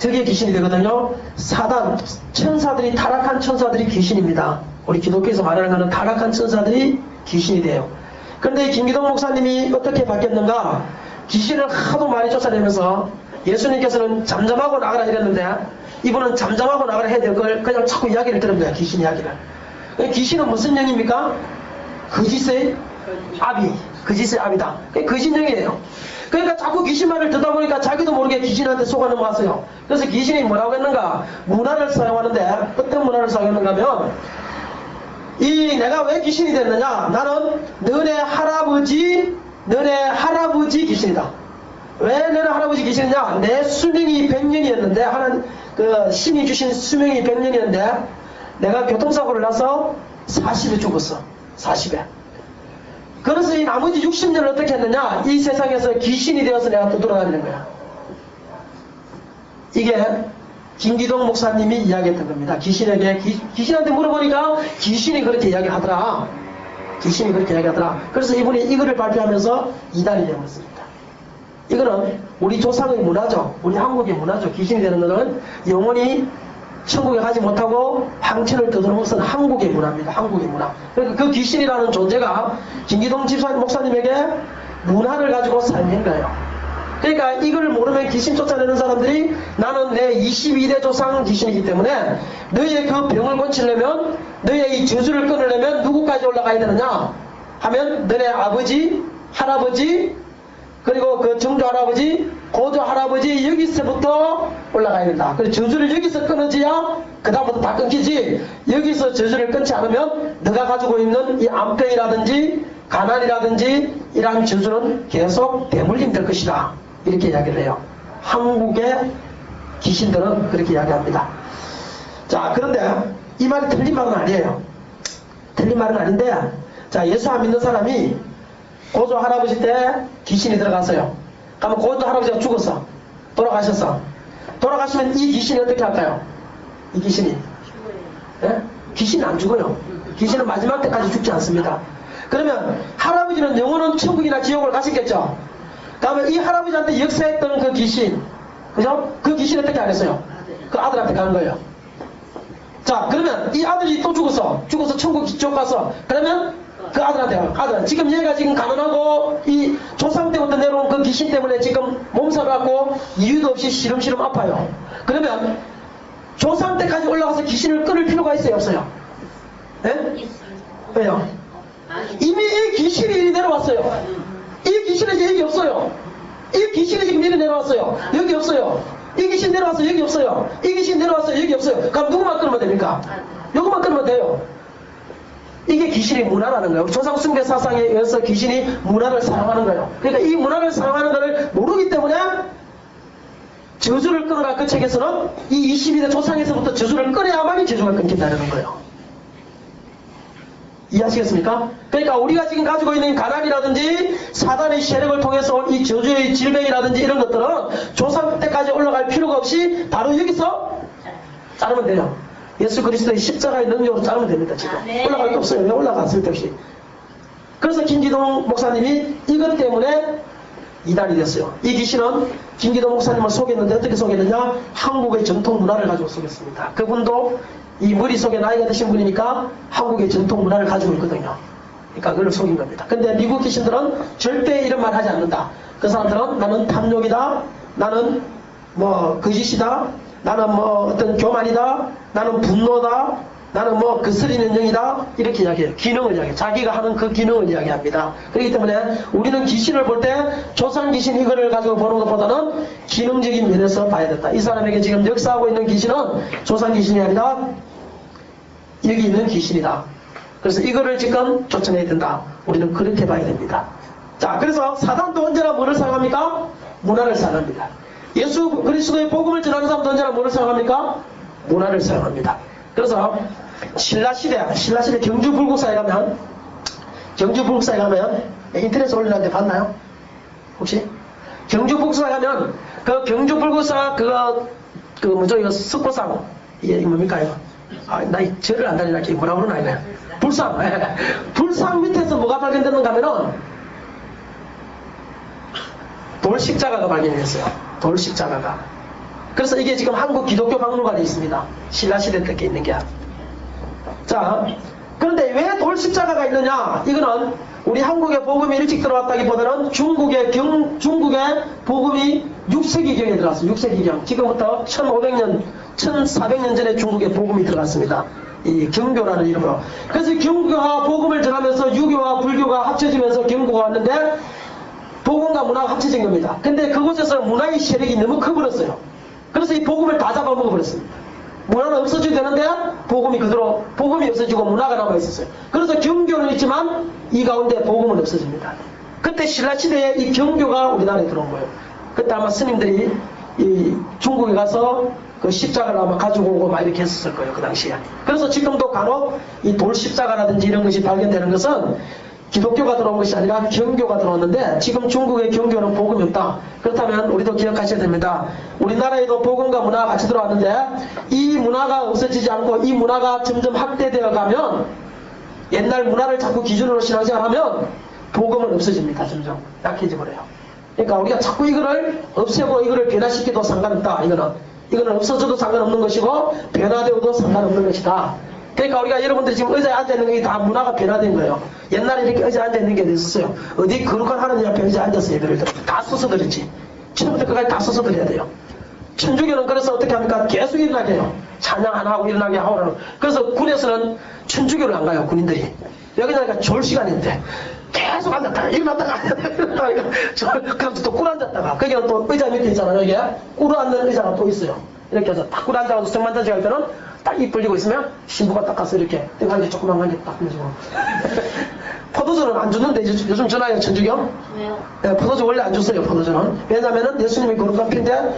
저게 귀신이 되거든요. 사단, 천사들이, 타락한 천사들이 귀신입니다. 우리 기독교에서 말하는 것은 타락한 천사들이 귀신이 돼요. 그런데 김기동 목사님이 어떻게 바뀌었는가? 귀신을 하도 많이 쫓아내면서 예수님께서는 잠잠하고 나가라 이랬는데 이분은 잠잠하고 나가라 해야 될 걸 그냥 자꾸 이야기를 들은 귀신 이야기를. 귀신은 무슨 영입니까? 거짓의 아비. 거짓의 아비다. 거짓영이에요. 그러니까 자꾸 귀신 말을 듣다 보니까 자기도 모르게 귀신한테 속아 넘어갔어요. 그래서 귀신이 뭐라고 했는가? 문화를 사용하는데 어떤 문화를 사용했는가 하면 내가 왜 귀신이 됐느냐? 나는 너네 할아버지 귀신이다. 왜 너네 할아버지 귀신이냐? 내 수명이 100년이었는데 하나님 신이 주신 수명이 100년이었는데 내가 교통사고를 나서 40에 죽었어. 40에. 그래서 이 나머지 60년을 어떻게 했느냐? 이 세상에서 귀신이 되어서 내가 또 돌아다니는 거야. 이게 김기동 목사님이 이야기했던 겁니다. 귀신한테 물어보니까 귀신이 그렇게 이야기하더라. 귀신이 그렇게 이야기하더라. 그래서 이분이 이거를 발표하면서 이단이 되었습니다. 이거는 우리 조상의 문화죠. 우리 한국의 문화죠. 귀신이 되는 것은 영원히 천국에 가지 못하고 황천을 떠도는 것은 한국의 문화입니다. 한국의 문화. 그러니까 그 귀신이라는 존재가 김기동 목사님에게 문화를 가지고 살린 거예요. 그러니까 이걸 모르면 귀신 쫓아내는 사람들이 나는 내 22대 조상 귀신이기 때문에 너의 그 병을 고치려면 너의 이 저주를 끊으려면 누구까지 올라가야 되느냐 하면 너네 아버지, 할아버지 그리고 그 정조 할아버지, 고조 할아버지 여기서부터 올라가야 된다. 그래서 저주를 여기서 끊어지야 그 다음부터 다 끊기지 여기서 저주를 끊지 않으면 너가 가지고 있는 이 암병이라든지 가난이라든지 이러한 저주는 계속 대물림 될 것이다. 이렇게 이야기를 해요. 한국의 귀신들은 그렇게 이야기합니다. 자, 그런데 이 말이 틀린 말은 아니에요. 틀린 말은 아닌데 자, 예수 안 믿는 사람이 고조 할아버지 때 귀신이 들어갔어요. 그러면 고조 할아버지가 죽었어. 돌아가셨어. 돌아가시면 이 귀신이 어떻게 할까요? 이 귀신이 예? 귀신은 안 죽어요. 귀신은 마지막 때까지 죽지 않습니다. 그러면 할아버지는 영원한 천국이나 지옥을 가셨겠죠. 다음에 이 할아버지한테 역사했던 그 귀신, 그죠? 그 귀신 어떻게 하겠어요? 그 아들한테 가는 거예요. 자, 그러면 이 아들이 또 죽어서 천국 지옥 가서 그러면 그 아들한테 가요. 지금 얘가 지금 가난하고 이 조상 때부터 내려온 그 귀신 때문에 지금 몸살갖고 이유도 없이 시름시름 아파요. 그러면 조상 때까지 올라가서 귀신을 끊을 필요가 있어요, 없어요? 예? 왜요? 이미 이 귀신이 내려왔어요. 이 귀신은 이제 여기 없어요. 이 귀신이 지금 이리 내려왔어요. 여기 없어요. 이 귀신 내려왔어요. 여기 없어요. 이 귀신 내려왔어요. 여기 없어요. 그럼 누구만 끊으면 됩니까? 요것만 끊으면 돼요. 이게 귀신의 문화라는 거예요. 조상 숭배 사상에 의해서 귀신이 문화를 사용하는 거예요. 그러니까 이 문화를 사용하는 것을 모르기 때문에 저주를 끊어라 그 책에서는 이 22대 조상에서부터 저주를 끊어야만이 저주가 끊긴다는 거예요. 이해하시겠습니까? 그러니까 우리가 지금 가지고 있는 가난이라든지 사단의 세력을 통해서 온 이 저주의 질병이라든지 이런 것들은 조상 때까지 올라갈 필요가 없이 바로 여기서 자르면 돼요. 예수 그리스도의 십자가의 능력으로 자르면 됩니다. 지금 올라갈 게 없어요. 왜 올라갔을 때 없이. 그래서 김기동 목사님이 이것 때문에 이단이 됐어요. 이 귀신은 김기동 목사님을 속였는데 어떻게 속였느냐? 한국의 전통 문화를 가지고 속였습니다. 그분도 이 머릿속에 나이가 드신 분이니까 한국의 전통 문화를 가지고 있거든요. 그러니까 그걸 속인 겁니다. 근데 미국 귀신들은 절대 이런 말 하지 않는다. 그 사람들은 나는 탐욕이다. 나는 뭐 거짓이다. 나는 뭐 어떤 교만이다. 나는 분노다. 나는 뭐 거스리는 영이다. 이렇게 이야기해요. 기능을 이야기해요. 자기가 하는 그 기능을 이야기합니다. 그렇기 때문에 우리는 귀신을 볼 때 조상 귀신 이거를 가지고 보는 것보다는 기능적인 면에서 봐야 된다. 이 사람에게 지금 역사하고 있는 귀신은 조상 귀신이 아니라 여기 있는 귀신이다. 그래서 이거를 지금 쫓아내야 된다. 우리는 그렇게 봐야 됩니다. 자, 그래서 사단도 언제나 뭐를 사용합니까? 문화를 사용합니다. 예수 그리스도의 복음을 전하는 사람도 언제나 뭐를 사용합니까? 문화를 사용합니다. 그래서 신라시대 경주 불국사에 가면 인터넷에 올려놨는데 봤나요? 혹시? 경주 불국사에 가면 그 경주 불국사 이거 석고상 이게 뭡니까 이거? 나 절을 안 다니나 이게 뭐라 그러나 이거? 불상. 불상 밑에서 뭐가 발견됐는가 하면은 돌 십자가가 발견됐어요. 돌 십자가가. 그래서 이게 지금 한국 기독교 박물관에 있습니다. 신라시대 때 있는 게. 자, 그런데 왜 돌십자가가 있느냐? 이거는 우리 한국에 복음이 일찍 들어왔다기보다는 중국의 복음이 6세기경에 들어왔어요. 6세기경. 지금부터 1500년, 1400년 전에 중국에 복음이 들어갔습니다. 이 경교라는 이름으로. 그래서 경교와 복음을 전하면서 유교와 불교가 합쳐지면서 경고가 왔는데 복음과 문화가 합쳐진 겁니다. 근데 그곳에서 문화의 세력이 너무 커버렸어요. 그래서 이 복음을 다 잡아먹어버렸습니다. 문화는 없어져야 되는데 복음이 없어지고 문화가 남아있었어요. 그래서 경교는 있지만 이 가운데 복음은 없어집니다. 그때 신라시대에 이 경교가 우리나라에 들어온 거예요. 그때 아마 스님들이 이 중국에 가서 그 십자가를 아마 가지고 오고 막 이렇게 했었을 거예요. 그 당시에. 그래서 지금도 간혹 이 돌 십자가라든지 이런 것이 발견되는 것은 기독교가 들어온 것이 아니라 경교가 들어왔는데 지금 중국의 경교는 복음이 없다. 그렇다면 우리도 기억하셔야 됩니다. 우리나라에도 복음과 문화가 같이 들어왔는데 이 문화가 없어지지 않고 이 문화가 점점 확대되어 가면 옛날 문화를 자꾸 기준으로 신앙생활하면 복음은 없어집니다. 점점 약해져 버려요. 그러니까 우리가 자꾸 이거를 없애고 이거를 변화시켜도 상관없다. 이거는 없어져도 상관없는 것이고 변화되어도 상관없는 것이다. 그러니까 우리가 여러분들이 지금 의자에 앉아있는 게 다 문화가 변화된 거예요. 옛날에 이렇게 의자에 앉아있는 게 있었어요. 어디 거룩한 하나님 앞에 의자에 앉았어요. 예배를 다 써서드렸지. 처음부터 끝까지 다 써서드려야 돼요. 천주교는 그래서 어떻게 합니까? 계속 일어나게 해요. 찬양 안 하고 일어나게 하고. 그래서 군에서는 천주교를 안 가요. 군인들이. 여기 나니까 졸 시간인데 계속 앉았다가 일어났다가 그럼 또 꿇어 앉았다가 거기는 또 의자 밑에 있잖아요. 여기에 꿇어 앉는 의자가 또 있어요. 이렇게 해서 딱 꿇어 앉아서 성만찬식 할 때는 딱 입 벌리고 있으면 신부가 딱 가서 이렇게 한 개 조그만 한 개 딱 그러시고 포도주는 안 주는데 요즘 주나요? 천주교? 왜요? 네, 포도주 원래 안 줬어요. 포도주는. 왜냐면은 예수님이 거룩한 피인데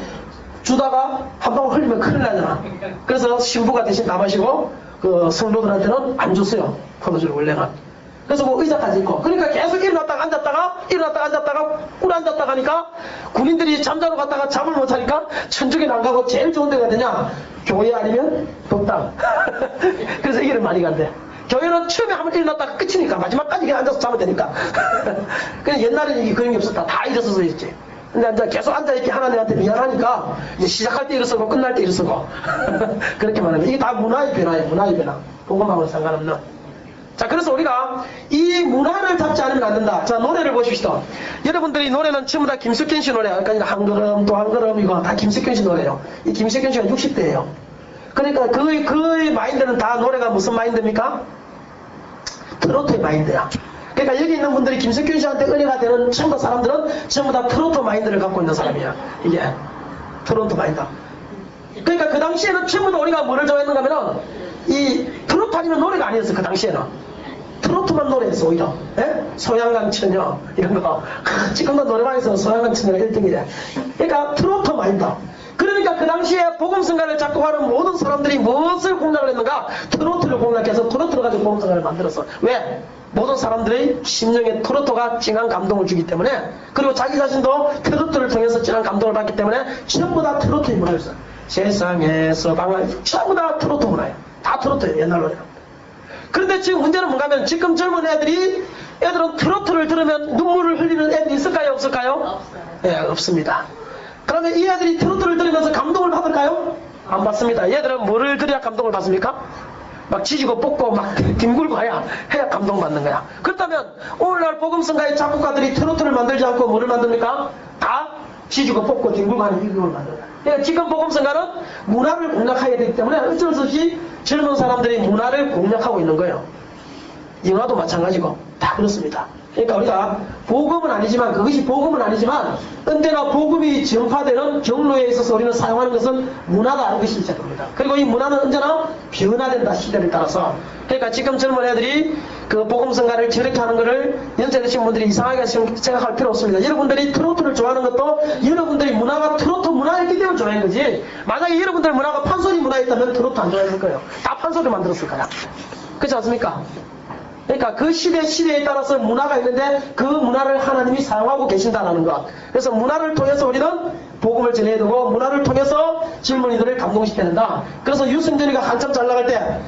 주다가 한 방울 흘리면 큰일 나잖아. 그래서 신부가 대신 다 마시고 그 성도들한테는 안 줬어요. 포도주를 원래는. 그래서 뭐 의자까지 있고. 그러니까 계속 일어났다가 앉았다가 꿇어 앉았다가 하니까 군인들이 잠자러 갔다가 잠을 못 자니까 천주교는 안 가고 제일 좋은 데가 되냐? 교회 아니면 법당. 그래서 이 길을 많이 간대. 교회는 처음에 한번 일어났다가 끝이니까 마지막까지 그냥 앉아서 자면 되니까. 그냥 옛날에는 이게 그런 게 없었다. 다 일어서서 있지. 근데 이제 계속 앉아있기 하나님한테 미안하니까 이제 시작할 때 일어서고 끝날 때 일어서고. 그렇게 말하면 이게 다 문화의 변화예요. 문화의 변화. 복음하고는 상관없는. 자, 그래서 우리가 이 문화를 잡지 않으면 안 된다. 자, 노래를 보십시다. 여러분들이 노래는 전부 다 김석현 씨 노래야. 그러니까 한 걸음 또 한 걸음 이거 다 김석현 씨 노래예요. 이 김석현 씨가 60대예요. 그러니까 그의 마인드는 다 노래가 무슨 마인드입니까? 트로트의 마인드야. 그러니까 여기 있는 분들이 김석현 씨한테 은혜가 되는 전부 사람들은 전부 다 트로트 마인드를 갖고 있는 사람이야. 이게 트로트 마인드. 그러니까 그 당시에는 전부 다 우리가 뭐를 좋아했는가 하면은 이 트로트 아니면 노래가 아니었어. 그 당시에는 트로트만 노래했어. 오히려 소양강 처녀 이런 거. 지금도 노래방에서 소양강 처녀가 1등이래. 그러니까 트로트 마인드. 그러니까 그 당시에 복음성가를 작곡하는 모든 사람들이 무엇을 공략을 했는가? 트로트를 공략해서 트로트를 가지고 복음성가를 만들었어. 왜? 모든 사람들의 심령에 트로트가 진한 감동을 주기 때문에, 그리고 자기 자신도 트로트를 통해서 진한 감동을 받기 때문에 전부 다 트로트의 문화였어. 세상에서 방황 전부 다 트로트 문화예요. 다 트로트예요. 옛날 노래는. 그런데 지금 문제는 뭔가 하면 지금 젊은 애들은 트로트를 들으면 눈물을 흘리는 애들이 있을까요? 없을까요? 없어요. 예, 없습니다. 그러면 이 애들이 트로트를 들으면서 감동을 받을까요? 안 받습니다. 얘들은 뭐를 들어야 감동을 받습니까? 막 지지고 뽑고 막 뒹굴고 해야 감동받는 거야. 그렇다면 오늘날 복음성가의 작곡가들이 트로트를 만들지 않고 뭐를 만듭니까? 다 지지고 뽑고 뒹굴고 하는 이걸 만들어요. 그러니까 지금 복음성가는 문화를 공략해야 되기 때문에 어쩔 수 없이 젊은 사람들이 문화를 공략하고 있는 거예요. 영화도 마찬가지고 다 그렇습니다. 그러니까 우리가 복음은 아니지만, 그것이 복음은 아니지만 언제나 복음이 전파되는 경로에 있어서 우리는 사용하는 것은 문화다, 이것이 있어야 됩니다. 그리고 이 문화는 언제나 변화된다, 시대를 따라서. 그러니까 지금 젊은 애들이 그 복음성가를 저렇게 하는 것을 연세드신 분들이 이상하게 생각할 필요 없습니다. 여러분들이 트로트를 좋아하는 것도 여러분들이 문화가 트로트 문화였기 때문에 좋아하는 거지, 만약에 여러분들 문화가 판소리 문화였다면 트로트 안 좋아했을 거예요. 다 판소리를 만들었을 거야. 그렇지 않습니까? 그러니까 그 시대에 따라서 문화가 있는데 그 문화를 하나님이 사용하고 계신다는 것. 그래서 문화를 통해서 우리는 복음을 전해야 되고, 문화를 통해서 젊은이들을 감동시켜야 된다. 그래서 유승준이가 한참 잘 나갈 때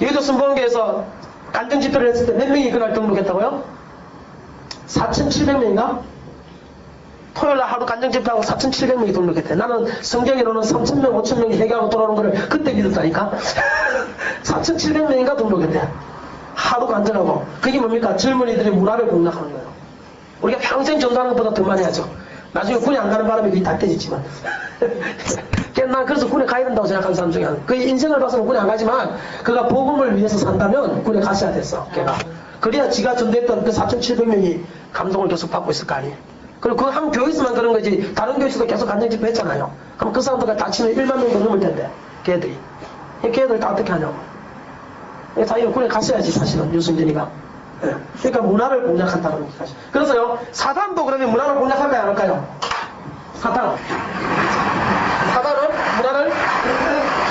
여의도 순복음교에서 간증 집회를 했을 때 몇 명이 그날 등록했다고요? 4,700명인가? 토요일날 하루 간증 집회하고 4,700명이 등록했대. 나는 성경에로는 3,000명, 5,000명이 회개하고 돌아오는 거를 그때 믿었다니까. 4,700명인가 등록했대. 하루 간증하고. 그게 뭡니까? 젊은이들의 문화를 공략하는 거예요. 우리가 평생 전도하는 것보다 더 많이 하죠. 나중에 군에 안 가는 바람에 그게 다 떼지지만. 난 그래서 군에 가야 된다고 생각하는 사람 중에 그 인생을 봐서는 군에 안 가지만 그가 복음을 위해서 산다면 군에 갔어야 됐어. 걔가. 그래야 지가 전도했던 그 4,700명이 감동을 계속 받고 있을 거 아니에요. 그리고 그 한 교회에서만 그런 거지 다른 교회에서도 계속 간증 집회 했잖아요. 그럼 그 사람들과 다치면 1만 명도 넘을 텐데 걔들이. 걔들 다 어떻게 하냐고. 자기가 군에 갔어야지 사실은 유승진이가. 예. 그러니까 문화를 공략한다는 얘기까지. 그래서요 사단도 그러면 문화를 공략할까요 안 할까요? 사단은 문화를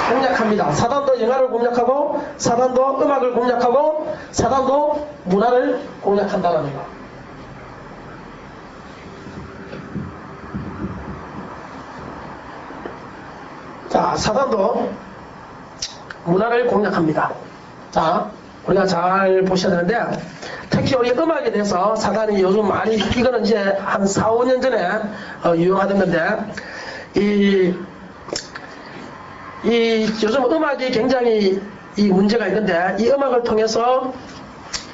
공략합니다. 사단도 영화를 공략하고 사단도 음악을 공략하고 사단도 문화를 공략한다는 거. 자, 사단도 문화를 공략합니다. 자, 우리가 잘 보셔야 되는데 특히 우리 음악에 대해서 사단이 요즘 많이 이거는 이제 한 4, 5년 전에 유행하던 건데 요즘 음악이 굉장히 이 문제가 있는데 이 음악을 통해서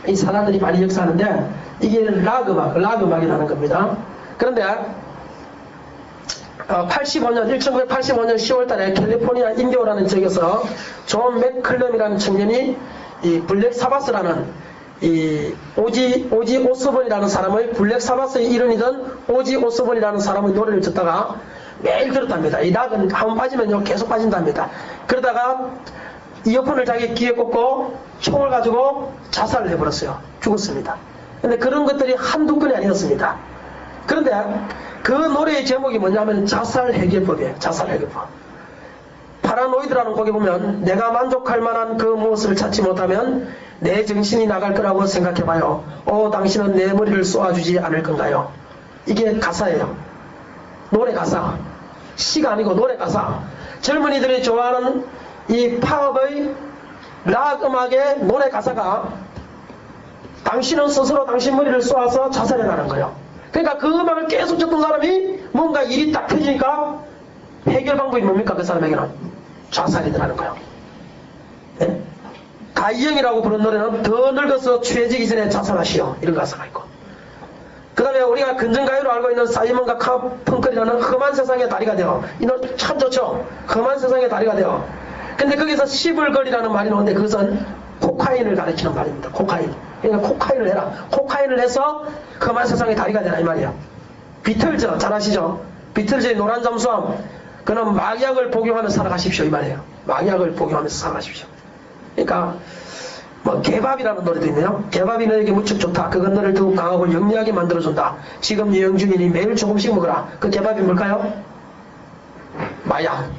이 사단들이 많이 역사하는데 이게 락 음악이라는 겁니다. 그런데 1985년 10월 달에 캘리포니아 인디오라는 지역에서 존 맥클럼이라는 청년이 이 블랙 사바스라는 이 오지 오스본이라는 사람의 블랙 사바스의 일원이던 오지 오스본이라는 사람의 노래를 듣다가 매일 들었답니다. 이 락은 한번 빠지면요 계속 빠진답니다. 그러다가 이어폰을 자기 귀에 꽂고 총을 가지고 자살을 해버렸어요. 죽었습니다. 근데 그런 것들이 한두 건이 아니었습니다. 그런데 그 노래의 제목이 뭐냐면 자살 해결법이에요. 자살 해결법. 파라노이드라는 곡에 보면 내가 만족할 만한 그 무엇을 찾지 못하면 내 정신이 나갈 거라고 생각해봐요. 당신은 내 머리를 쏘아주지 않을 건가요? 이게 가사예요. 노래 가사. 시가 아니고 노래 가사. 젊은이들이 좋아하는 이 팝의 락 음악의 노래 가사가 당신은 스스로 당신 머리를 쏘아서 자살해라는 거예요. 그러니까 그 음악을 계속 듣던 사람이 뭔가 일이 딱 펴지니까 해결 방법이 뭡니까? 그 사람에게는 자살이더라는 거예요. 네? 가이영이라고 부른 노래는 더 늙어서 취해지기 전에 자살하시오. 이런 가사가 있고. 그 다음에 우리가 근전가요로 알고 있는 사이먼과 카펑클이라는 험한 세상의 다리가 되어. 이 노래 참 좋죠. 험한 세상의 다리가 되어. 근데 거기서 시불거리라는 말이 나오는데 그것은 코카인을 가르치는 말입니다. 코카인. 그러니까 코카인을 해라. 코카인을 해서 험한 세상의 다리가 되라 이 말이야. 비틀즈 잘 아시죠? 비틀즈의 노란 잠수함. 그는 마약을 복용하면서 살아가십시오 이 말이에요. 마약을 복용하면서 살아가십시오. 그러니까 뭐 개밥이라는 노래도 있네요. 개밥이 너에게 무척 좋다. 그건 너를 더욱 강하고 영리하게 만들어준다. 지금 여행중이니 매일 조금씩 먹어라. 그 개밥이 뭘까요? 마약.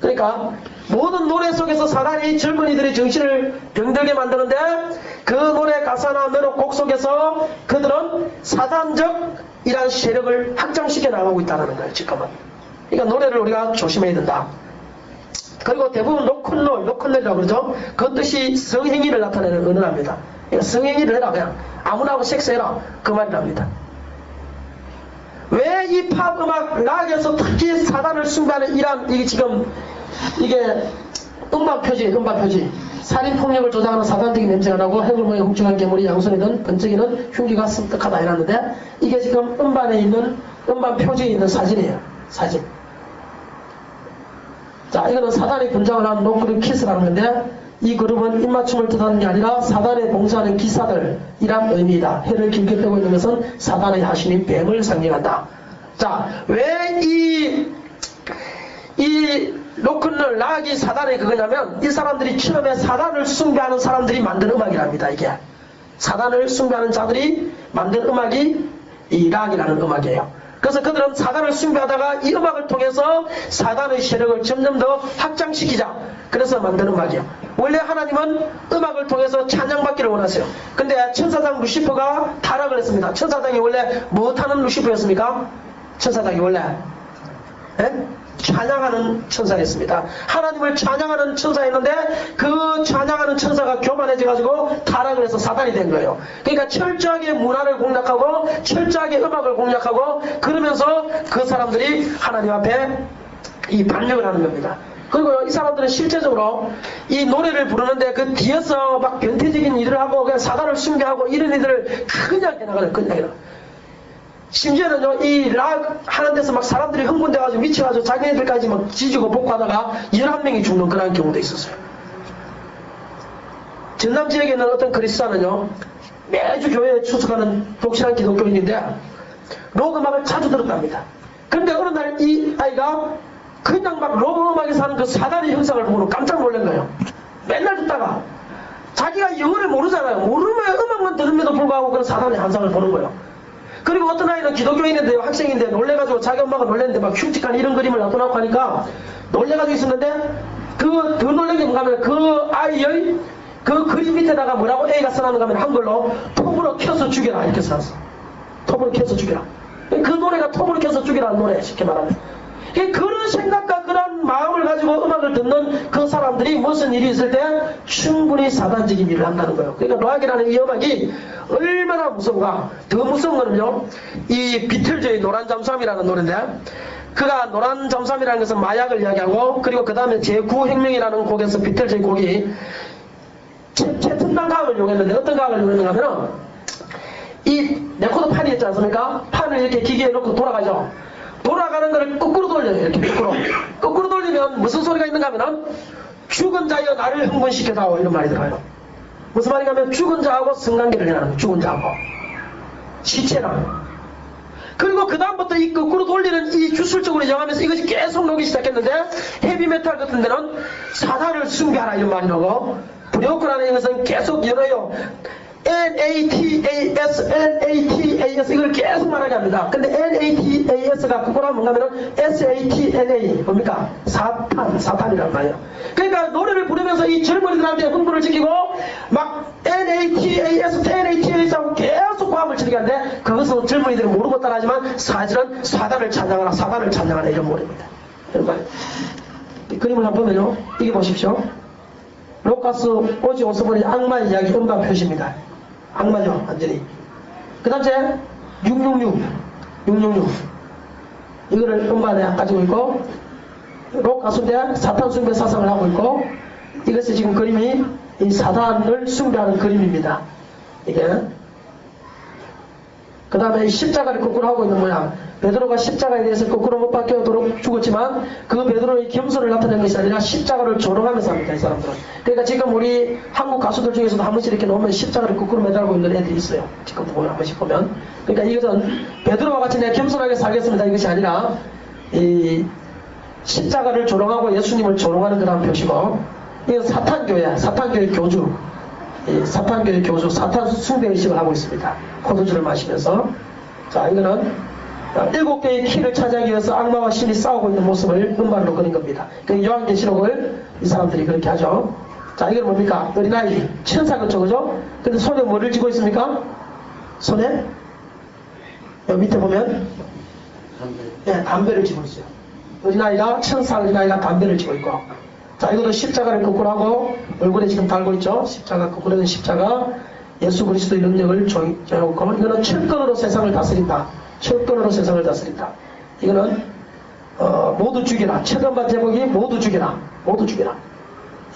그러니까 모든 노래 속에서 사단이 젊은이들의 정신을 병들게 만드는데 그 노래 가사나 곡 속에서 그들은 사단적 이란 세력을 확장시켜 나가고 있다는 거예요. 지금은. 그러니까 노래를 우리가 조심해야 된다. 그리고 대부분 로큰롤이라고 그러죠. 그 뜻이 성행위를 나타내는 언어랍니다. 그러니까 성행위를 해라. 그냥 아무나 하고 섹스해라. 그 말이랍니다. 왜 이 팝 음악 락에서 특히 사단을 숭배하는 이게 지금 이게 음반 표지 살인폭력을 조장하는 사단적인 냄새가 나고 해골모의 훔쳐간 괴물이 양손이든 번쩍이는 흉기가 섬뜩하다 이랬는데 이게 지금 음반에 있는 음반 표지에 있는 사진이에요. 사진. 자, 이거는 사단이 분장을 한 노크립 키스라는 건데 이 그룹은 입맞춤을 뜻하는 게 아니라 사단에 봉사하는 기사들이란 의미이다. 해를 길게 빼고 있는 것은 사단의 하신인 뱀을 상징한다. 자, 왜 이 로큰롤 락이 사단의 그거냐면 이 사람들이 처음에 사단을 숭배하는 사람들이 만든 음악이랍니다. 이게 사단을 숭배하는 자들이 만든 음악이 이 락이라는 음악이에요. 그래서 그들은 사단을 숭배하다가 이 음악을 통해서 사단의 세력을 점점 더 확장시키자. 그래서 만든 음악이에요. 원래 하나님은 음악을 통해서 찬양받기를 원하세요. 근데 천사장 루시퍼가 타락을 했습니다. 천사장이 원래 무엇하는 루시퍼였습니까? 천사장이 원래 찬양하는 천사였습니다. 하나님을 찬양하는 천사였는데 그 찬양하는 천사가 교만해져가지고 타락을 해서 사단이 된 거예요. 그러니까 철저하게 문화를 공략하고 철저하게 음악을 공략하고 그러면서 그 사람들이 하나님 앞에 이 반역을 하는 겁니다. 그리고 이 사람들은 실제적으로 이 노래를 부르는데 그 뒤에서 막 변태적인 일을 하고 그냥 사단을 숭배하고 이런 일들을 그냥 해나가는 그냥 심지어는요 이 락 하는 데서 막 사람들이 흥분돼가지고 미쳐가지고 자기네들까지 막 지지고 복하다가 11명이 죽는 그런 경우도 있었어요. 전남 지역에 있는 어떤 그리스도는요 매주 교회에 출석하는 독실한 기독교인인데 록 음악을 자주 들었답니다. 그런데 어느 날 이 아이가 그냥 막 록 음악에서 하는 그 사단의 형상을 보고 깜짝 놀란 거예요. 맨날 듣다가 자기가 영어를 모르잖아요. 모르면 음악만 들음에도 불구하고 그런 사단의 현상을 보는 거예요. 그리고 어떤 아이는 기독교인인데 학생인데 놀래가지고 자기 엄마가 놀랬는데 막 흉측한 이런 그림을 놔둬놓고 하니까 놀래가지고 있었는데 그 더 놀란 게 뭔가 하면 그 아이의 그 그림 밑에다가 뭐라고 A가 써놨는가 하면 한글로 톱으로 켜서 죽여라 이렇게 써놨어. 톱으로 켜서 죽여라. 그 노래가 톱으로 켜서 죽여라는 노래 쉽게 말하면. 그런 생각과 그런 마음을 가지고 음악을 듣는 그 사람들이 무슨 일이 있을 때 충분히 사단적인 일을 한다는 거예요. 그러니까 락이라는 이 음악이 얼마나 무서운가. 더 무서운 거는요 이 비틀즈의 노란 잠수함이라는 노래인데 그가 노란 잠수함이라는 것은 마약을 이야기하고 그리고 그 다음에 제9혁명이라는 곡에서 비틀즈의 곡이 채튼당 가학을 이용했는데 어떤 가학을 이용했는가 하면 이 레코드 판이 있지 않습니까? 판을 이렇게 기계에 놓고 돌아가죠. 돌아가는 거를 거꾸로 돌려요. 이렇게 거꾸로 돌리면 무슨 소리가 있는가 하면 죽은 자여 나를 흥분시켜다오 이런 말이 들어요. 무슨 말인가 하면 죽은 자하고 성관계를 해라는 거예요. 죽은 자하고 시체랑. 그리고 그 다음부터 이 거꾸로 돌리는 이 주술적으로 정하면서 이것이 계속 나오기 시작했는데 헤비메탈 같은 데는 사단을 숭배하라 이런 말이 나오고 브레오크라는 이것은 계속 열어요. NATAS, NATAS 이걸 계속 말하게 합니다. 근데 NATAS가 그거랑 뭔가 하면 SATNA 뭡니까? 사탄이란 말이에요. 그러니까 노래를 부르면서 이 젊은이들한테 흥분을 시키고 막 NATAS, NATAS하고 계속 과음을 치게 하는데 그것은 젊은이들은 모르고 따라하지만 사실은 사단을 찬양하라, 사단을 찬양하라 이런 노래입니다. 이런 말이에요. 이 그림을 한번 보면요. 이게 보십시오. 로카스 오지 오스본의 악마 이야기 음반 표시입니다. 악마죠, 완전히. 그 다음에 666 이거를 음반에 가지고 있고 록 가수인데 사탄 숭배 사상을 하고 있고 이것이 지금 그림이 이 사단을 숭배하는 그림입니다. 이게 그 다음에 십자가를 거꾸로 하고 있는 모양. 베드로가 십자가에 대해서 거꾸로 못 박혀도록 죽었지만 그 베드로의 겸손을 나타낸 것이 아니라 십자가를 조롱하면서 합니다. 이 사람들은. 그러니까 지금 우리 한국 가수들 중에서도 한 번씩 이렇게 놓으면 십자가를 거꾸로 매달고 있는 애들이 있어요. 지금도 보면 한 번씩 보면. 그러니까 이것은 베드로와 같이 내가 겸손하게 살겠습니다. 이것이 아니라 이 십자가를 조롱하고 예수님을 조롱하는 그런 표시고 이건 사탄교회, 사탄교회 교주. 사탄교회 교주, 사탄 숭배의식을 하고 있습니다. 포도주를 마시면서. 자, 이거는 7개의 키를 차지하기 위해서 악마와 신이 싸우고 있는 모습을 음반으로 그린 겁니다. 그 요한계시록을 이 사람들이 그렇게 하죠. 자, 이건 뭡니까? 어린아이, 천사 그쵸, 그죠? 근데 손에 뭐를 쥐고 있습니까? 손에? 여기 밑에 보면? 네, 담배를 쥐고 있어요. 어린아이가, 천사 어린아이가 담배를 쥐고 있고. 자, 이것도 십자가를 거꾸로 하고 얼굴에 지금 달고 있죠. 십자가 거꾸로 된 십자가 예수 그리스도의 능력을 조여놓고 이거는 철권으로 세상을 다스린다. 철권으로 세상을 다스린다. 이거는 모두 죽여라. 최근반 제목이 모두 죽여라. 모두 죽여라.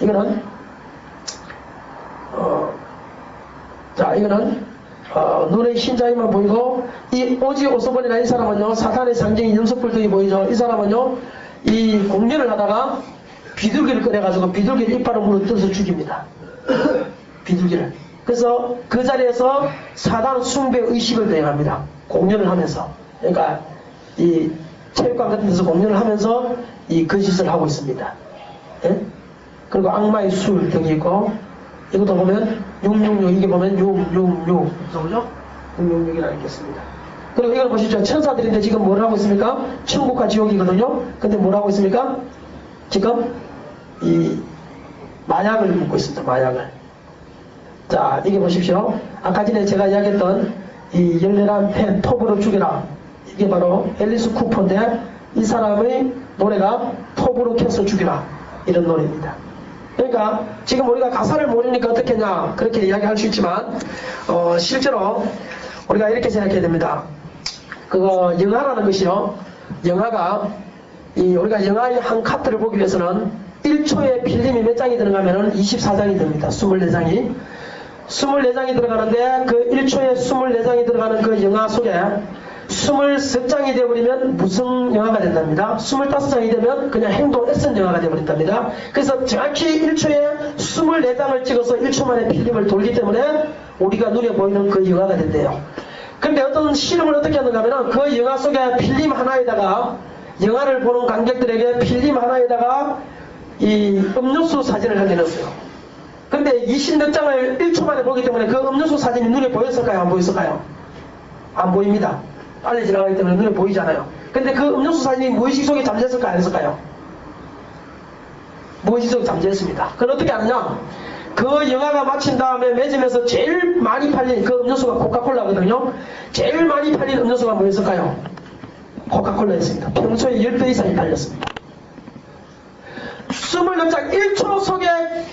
이거는 자 이거는 눈에 흰자위만 보이고 이 오지 오소본이나 이 사람은요 사탄의 상징인 염소뿔등이 보이죠. 이 사람은요 이 공연을 하다가 비둘기를 꺼내가지고 비둘기를 이빨을 물어뜯어서 죽입니다. 비둘기를. 그래서 그 자리에서 사단 숭배 의식을 대행합니다. 공연을 하면서. 그러니까 이 체육관 같은 데서 공연을 하면서 이 거짓을 하고 있습니다. 예? 그리고 악마의 술 등이 있고 이것도 보면 666 이게 보면 666 그죠? 666이라고 있겠습니다. 그리고 이걸 보시죠. 천사들인데 지금 뭘 하고 있습니까? 천국과 지옥이거든요. 근데 뭘 하고 있습니까? 지금 이 마약을 묻고 있습니다. 마약을. 자, 이게 보십시오. 아까 전에 제가 이야기했던 이 열렬한 팬 톱으로 죽여라. 이게 바로 앨리스 쿠퍼인데 이 사람의 노래가 톱으로 캐서 죽이라 이런 노래입니다. 그러니까 지금 우리가 가사를 모르니까 어떻겠냐 그렇게 이야기할 수 있지만 실제로 우리가 이렇게 생각해야 됩니다. 그거 영화라는 것이요, 영화가 우리가 영화의 한 카트를 보기 위해서는 1초에 필름이 몇 장이 들어가면은 24장이 됩니다. 24장이 24장이 들어가는데 그 1초에 24장이 들어가는 그 영화 속에 23장이 되어버리면 무슨 영화가 된답니다. 25장이 되면 그냥 행동 액션 영화가 되어버린답니다. 그래서 정확히 1초에 24장을 찍어서 1초 만에 필름을 돌기 때문에 우리가 눈에 보이는 그 영화가 된대요. 근데 어떤 실험을 어떻게 하는가 하면 그 영화 속에 필름 하나에다가 영화를 보는 관객들에게 필름 하나에다가 이 음료수 사진을 하게 넣었어요. 근데 20몇 장을 1초 만에 보기 때문에 그 음료수 사진이 눈에 보였을까요? 안 보였을까요? 안 보입니다. 빨리 지나가기 때문에 눈에 보이잖아요. 근데 그 음료수 사진이 무의식 속에 잠재했을까요? 안 했을까요? 무의식 속에 잠재했습니다. 그건 어떻게 아느냐? 그 영화가 마친 다음에 매점에서 제일 많이 팔린 그 음료수가 코카콜라거든요. 제일 많이 팔린 음료수가 뭐였을까요? 코카콜라였습니다. 평소에 10배 이상이 팔렸습니다. 24장 1초 속에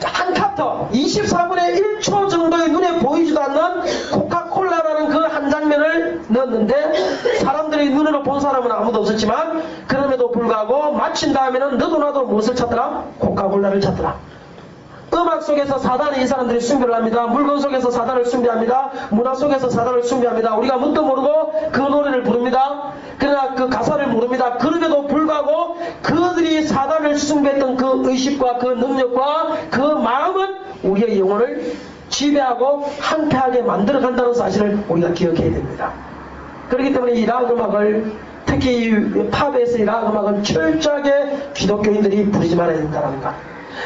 한 카터 24분의 1초 정도의 눈에 보이지도 않는 코카콜라라는 그 한 장면을 넣었는데 사람들이 눈으로 본 사람은 아무도 없었지만 그럼에도 불구하고 마친 다음에는 너도 나도 무엇을 찾더라? 코카콜라를 찾더라. 음악 속에서 사단이 이 사람들이 숭배를 합니다. 물건 속에서 사단을 숭배합니다. 문화 속에서 사단을 숭배합니다. 우리가 뭣도 모르고 그 노래를 부릅니다. 그러나 그 가사를 모릅니다. 그럼에도 불구하고 그들이 사단을 숭배했던 그 의식과 그 능력과 그 마음은 우리의 영혼을 지배하고 한패하게 만들어간다는 사실을 우리가 기억해야 됩니다. 그렇기 때문에 이 락 음악을, 특히 이 팝에서의 락 음악은 철저하게 기독교인들이 부르지 말아야 된다는 것.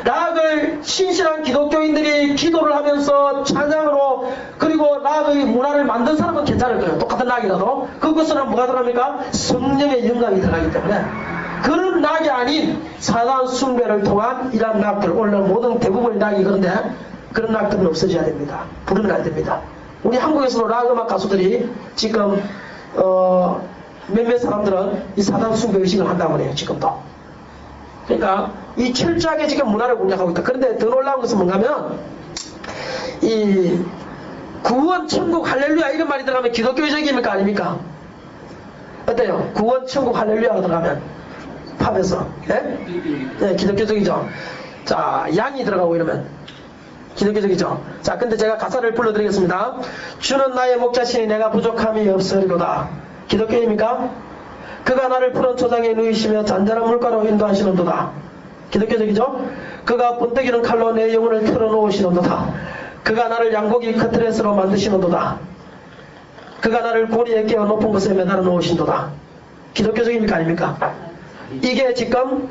락을 신실한 기독교인들이 기도를 하면서 찬양으로, 그리고 락의 문화를 만든 사람은 괜찮을 거예요. 똑같은 락이라도. 그것은 뭐가 들어갑니까? 성령의 영감이 들어가기 때문에. 그런 락이 아닌 사단 숭배를 통한 이런 락들, 오늘 모든 대부분의 락이 그런데 그런 락들은 없어져야 됩니다. 부르면 안 됩니다. 우리 한국에서도 락 음악 가수들이 지금 몇몇 사람들은 이 사단 숭배 의식을 한다고 해요. 지금도. 그러니까 이 철저하게 지금 문화를 공략하고 있다. 그런데 더 놀라운 것은 뭔가 하면 이 구원 천국 할렐루야 이런 말이 들어가면 기독교적입니까 아닙니까? 어때요? 구원 천국 할렐루야가 들어가면 팝에서 네? 네, 기독교적이죠. 자, 양이 들어가고 이러면 기독교적이죠. 자, 근데 제가 가사를 불러드리겠습니다. 주는 나의 목자시니 내가 부족함이 없으리로다. 기독교입니까? 그가 나를 푸른 초장에 누이시며 잔잔한 물가로 인도하시는도다. 기독교적이죠? 그가 번뜩이는 칼로 내 영혼을 틀어놓으시는도다. 그가 나를 양고기 커트렛으로 만드시는도다. 그가 나를 고리에 깨어 높은 곳에 매달아 놓으신도다. 기독교적입니까 아닙니까? 이게 지금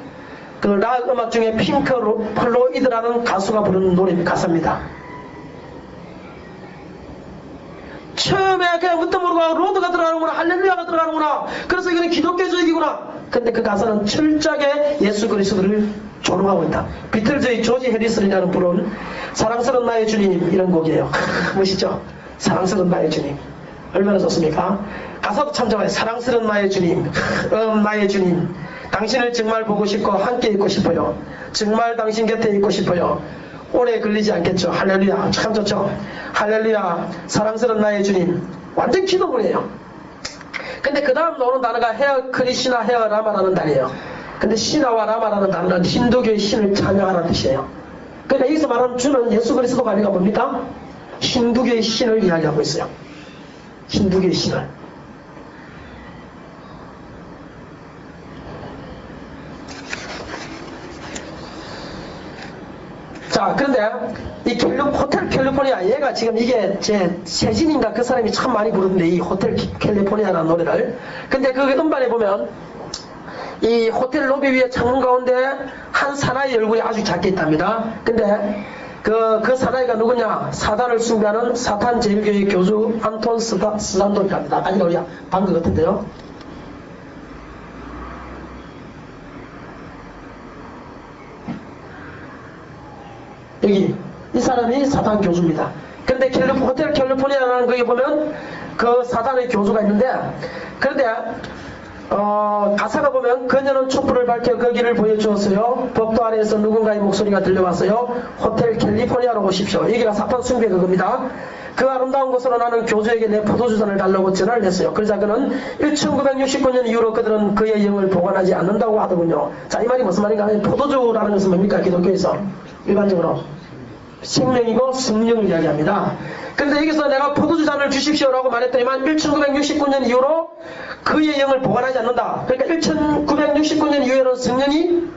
그 락 음악 중에 핑크 플로이드라는 가수가 부르는 노래 가사입니다. 처음에 그냥 뭣도 모르고 로드가 들어가는구나, 할렐루야가 들어가는구나, 그래서 이거는 기독교적이구나. 근데 그 가사는 철저하게 예수 그리스도를 조롱하고 있다. 비틀즈의 조지 해리슨이라는 분은 사랑스러운 나의 주님 이런 곡이에요. 멋있죠? 사랑스러운 나의 주님 얼마나 좋습니까? 가사도 참 좋아요. 사랑스러운 나의 주님, 나의 주님, 당신을 정말 보고 싶고 함께 있고 싶어요. 정말 당신 곁에 있고 싶어요. 오래 걸리지 않겠죠. 할렐루야. 참 좋죠. 할렐루야. 사랑스러운 나의 주님. 완전 기도문이에요. 근데 그 다음 나오는 단어가 헤어 크리시나 헤어 라마라는 단어예요. 근데 시나와 라마라는 단어는 힌두교의 신을 찬양하라는 뜻이에요. 그러니까 여기서 말하는 주는 예수 그리스도가 아니라 뭡니까? 힌두교의 신을 이야기하고 있어요. 힌두교의 신을. 자, 그런데 이 호텔 캘리포니아, 얘가 지금 이게 제 세진인가 그 사람이 참 많이 부르는데 이 호텔 캘리포니아라는 노래를. 근데 그 음반에 보면 이 호텔 로비 위에 창문 가운데 한 사나이 얼굴이 아주 작게 있답니다. 근데 그 사나이가 누구냐? 사단을 숭배하는 사탄 제일교회 교주 안톤 스단도니까입니다. 아니 우리가 방금 같은데요. 여기 이 사람이 사단 교주입니다. 근데 호텔 캘리포니아라는 거기 보면 그 사단의 교주가 있는데, 그런데 가사가 보면 그녀는 촛불을 밝혀 거기를 보여주었어요. 복도 아래에서 누군가의 목소리가 들려왔어요. 호텔 캘리포니아로 오십시오. 여기가 사탄 숭배 그겁니다. 그 아름다운 곳으로 나는 교주에게 내 포도주잔을 달라고 전화를 했어요. 그러자 그는 1969년 이후로 그들은 그의 영을 보관하지 않는다고 하더군요. 자, 이 말이 무슨 말인가 하면 포도주라는 것은 뭡니까? 기독교에서 일반적으로 생명이고 성령을 이야기합니다. 그런데 여기서 내가 포도주잔을 주십시오라고 말했더니만 1969년 이후로 그의 영을 보관하지 않는다. 그러니까 1969년 이후에는 성령이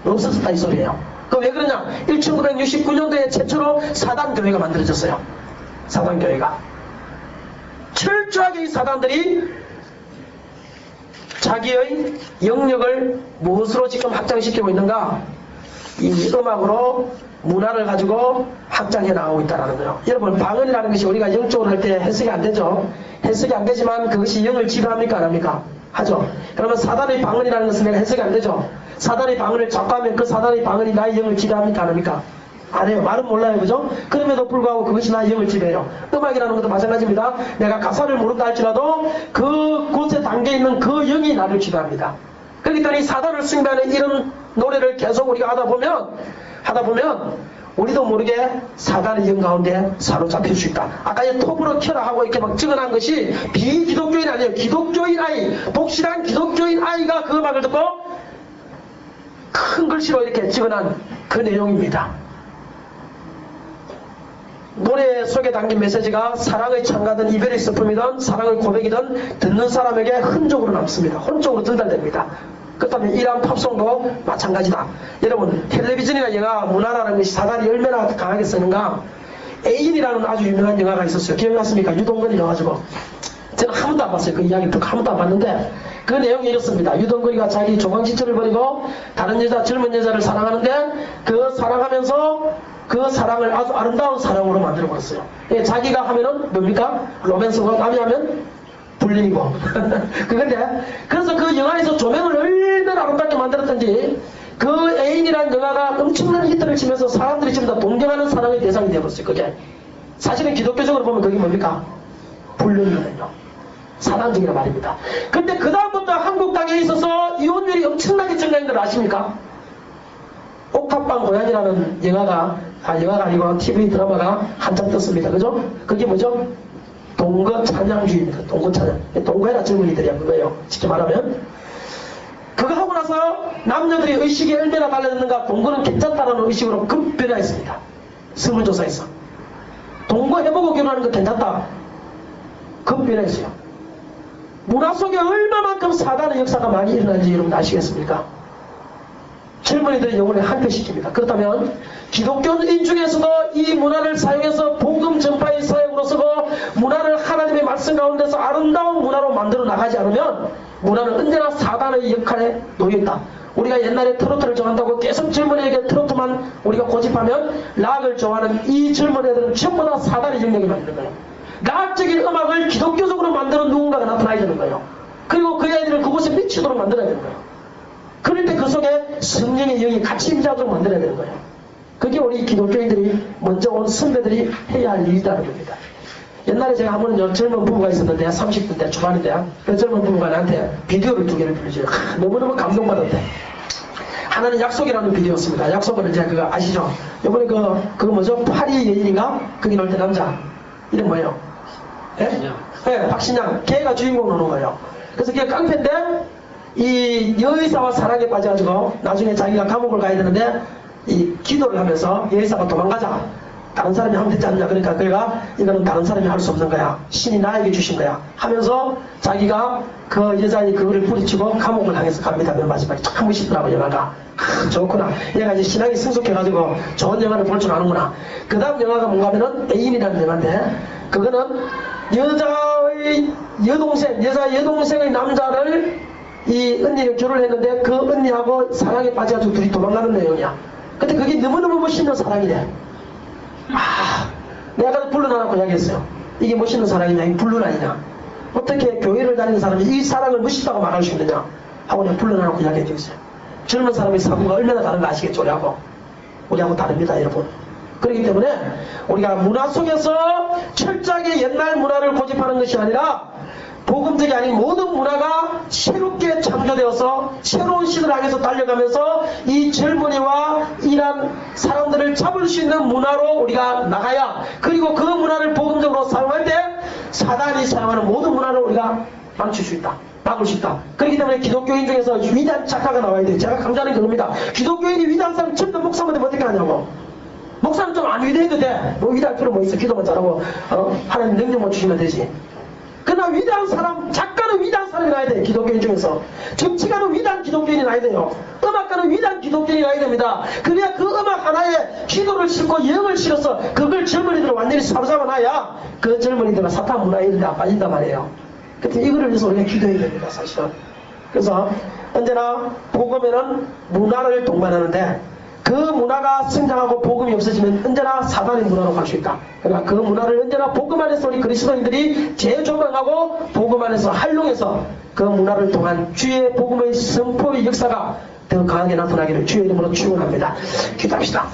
없었다 이 소리예요. 그럼 왜 그러냐? 1969년도에 최초로 사단교회가 만들어졌어요. 사단교회가. 철저하게 이 사단들이 자기의 영역을 무엇으로 지금 확장시키고 있는가? 이 음악으로 문화를 가지고 확장해 나가고 있다는 거예요. 여러분, 방언이라는 것이 우리가 영적으로 할 때 해석이 안 되죠. 해석이 안 되지만 그것이 영을 지배합니까? 안 합니까? 하죠. 그러면 사단의 방언이라는 것은 내가 해석이 안 되죠. 사단의 방언을 자꾸 하면 그 사단의 방언이 나의 영을 지배합니까? 안 합니까? 안 해요. 말은 몰라요. 그죠? 그럼에도 불구하고 그것이 나의 영을 지배해요. 음악이라는 것도 마찬가지입니다. 내가 가사를 모른다 할지라도 그 곳에 담겨있는 그 영이 나를 지배합니다. 그렇기 때문에 이 사단을 숭배하는 이런 노래를 계속 우리가 하다 보면 우리도 모르게 사단의 영 가운데 사로잡힐 수 있다. 아까 이 톱으로 켜라 하고 이렇게 막 찍어놓은 것이 비기독교인 아니에요. 기독교인 아이, 독실한 기독교인 아이가 그 음악을 듣고 큰 글씨로 이렇게 찍어놓은 그 내용입니다. 노래 속에 담긴 메시지가 사랑의 찬가든 이별의 슬픔이든 사랑의 고백이든 듣는 사람에게 흔적으로 남습니다. 혼적으로 전달됩니다. 그렇다면 이러한 팝송도 마찬가지다. 여러분, 텔레비전이나 영화, 문화라는 것이 사단이 얼마나 강하게 쓰는가. 애인이라는 아주 유명한 영화가 있었어요. 기억나십니까? 유동건이 나와가지고. 저는 한 번도 안 봤어요. 그 이야기를 듣고 한 번도 안 봤는데 그 내용이 이렇습니다. 유동건이가 자기 조강지처를 버리고 다른 여자, 젊은 여자를 사랑하는데 그 사랑하면서 그 사랑을 아주 아름다운 사랑으로 만들어버렸어요. 자기가 하면은 뭡니까? 로맨스고 남이 하면 불륜이고. 그런데 그래서 그 영화에서 조명을 얼마나 아름답게 만들었던지 그 애인이라는 영화가 엄청난 히트를 치면서 사람들이 지금 다 동경하는 사랑의 대상이 되어버렸어요. 그게 사실은 기독교적으로 보면 그게 뭡니까? 불륜이거든요. 사단적이라 말입니다. 근데 그 다음부터 한국 땅에 있어서 이혼율이 엄청나게 증가한 걸 아십니까? 옥탑방 고양이라는 영화가 아니고 TV 드라마가 한참 떴습니다. 그죠? 그게 뭐죠? 동거 찬양주의입니다. 동거 찬양. 동거해라 젊은이들이야 그거예요. 직접 말하면. 그거 하고 나서 남녀들이 의식이 얼마나 달라졌는가. 동거는 괜찮다라는 의식으로 급 변화했습니다. 설문조사에서. 동거 해보고 결혼하는 거 괜찮다. 급 변화했어요. 문화 속에 얼마만큼 사단의 역사가 많이 일어나는지 여러분 아시겠습니까? 젊은이들의 영혼에 한패시킵니다. 그렇다면 기독교인 중에서도 이 문화를 사용해서 복음 전파의 사역으로 쓰고 문화를 하나님의 말씀 가운데서 아름다운 문화로 만들어 나가지 않으면 문화는 언제나 사단의 역할에 놓여있다. 우리가 옛날에 트로트를 좋아한다고 계속 젊은이에게 트로트만 우리가 고집하면 락을 좋아하는 이 젊은 애들은 전부 다 사단의 영역에 만드는 거예요. 락적인 음악을 기독교적으로 만드는 누군가가 나타나야 되는 거예요. 그리고 그 아이들을 그곳에 미치도록 만들어야 되는 거예요. 그럴 때 그 속에 성령의 영이 같이 임자도록 만들어야 되는 거예요. 그게 우리 기독교인들이 먼저 온 선배들이 해야 할 일이라는 겁니다. 옛날에 제가 한 번은 젊은 부부가 있었는데 30대 초반인데 그 젊은 부부가 나한테 비디오를 2개를 빌려줘요. 너무너무 감동받았대. 하나는 약속이라는 비디오였습니다. 약속은 이제 그거 아시죠? 이번에 그거 뭐죠? 파리 여인인가? 거기 놀 때 남자 이름 뭐예요? 예? 네, 박신양. 걔가 주인공 노는 거예요. 그래서 걔가 깡패인데 이 여의사와 사랑에 빠져가지고 나중에 자기가 감옥을 가야 되는데 이 기도를 하면서 여의사가 도망가자. 다른 사람이 하면 되지 않냐. 그러니까 그가 이거는 다른 사람이 할 수 없는 거야. 신이 나에게 주신 거야. 하면서 자기가 그 여자의 그거를 뿌리치고 감옥을 향해서 갑니다. 맨 마지막에 참 멋있더라고 영화가. 좋구나. 얘가 이제 신앙이 성숙해가지고 좋은 영화를 볼 줄 아는구나. 그 다음 영화가 뭔가 하면은 애인이라는 영화인데 그거는 여자의 여동생의 남자를 이 언니를 결혼을 했는데 그 언니하고 사랑에 빠져가지고 둘이 도망가는 내용이야. 근데 그게 너무너무 멋있는 사랑이래. 내가 불륜하라고 이야기했어요. 이게 멋있는 사랑이냐, 이 불륜 아니냐. 어떻게 교회를 다니는 사람이 이 사랑을 멋있다고 말할 수 있느냐 하고 내가 불륜하라고 이야기해주겠어요. 젊은 사람의 사고가 얼마나 다른가 아시겠죠? 우리하고 다릅니다, 여러분. 그렇기 때문에 우리가 문화 속에서 철저하게 옛날 문화를 고집하는 것이 아니라 복음적이 아닌 모든 문화가 새롭게 창조되어서 새로운 시대를 향해서 달려가면서 이 젊은이와 이런 사람들을 잡을 수 있는 문화로 우리가 나가야, 그리고 그 문화를 복음적으로 사용할 때 사단이 사용하는 모든 문화를 우리가 망칠 수 있다, 막을 수 있다. 그렇기 때문에 기독교인 중에서 위대한 작가가 나와야 돼요. 제가 강조하는 그겁니다. 기독교인이 위대한 사람 전부 목사한테 어떻게 하냐고. 목사는 좀 안 위대해도 돼. 뭐 위대할 필요 뭐 있어. 기도만 잘하고 하나님 능력만 주시면 되지. 그러나 위대한 사람, 작가는 위대한 사람이 나야 돼. 기독교인 중에서. 정치가는 위대한 기독교인이 나야 돼요. 음악가는 위대한 기독교인이 나야 됩니다. 그래야 그 음악 하나에 기도를 싣고 영을 실어서 그걸 젊은이들을 완전히 사로잡아 놔야 그 젊은이들은 사탄 문화에 이르다 안 빠진단 말이에요. 그래서 이거를 위해서 우리가 기도해야 됩니다, 사실은. 그래서 언제나 복음에는 문화를 동반하는데 그 문화가 성장하고 복음이 없어지면 언제나 사단의 문화로 갈 수 있다. 그러니까 그 문화를 언제나 복음 안에서 우리 그리스도인들이 재조명하고 복음 안에서 활용해서 그 문화를 통한 주의 복음의 선포의 역사가 더 강하게 나타나기를 주의 이름으로 축원합니다. 기도합시다.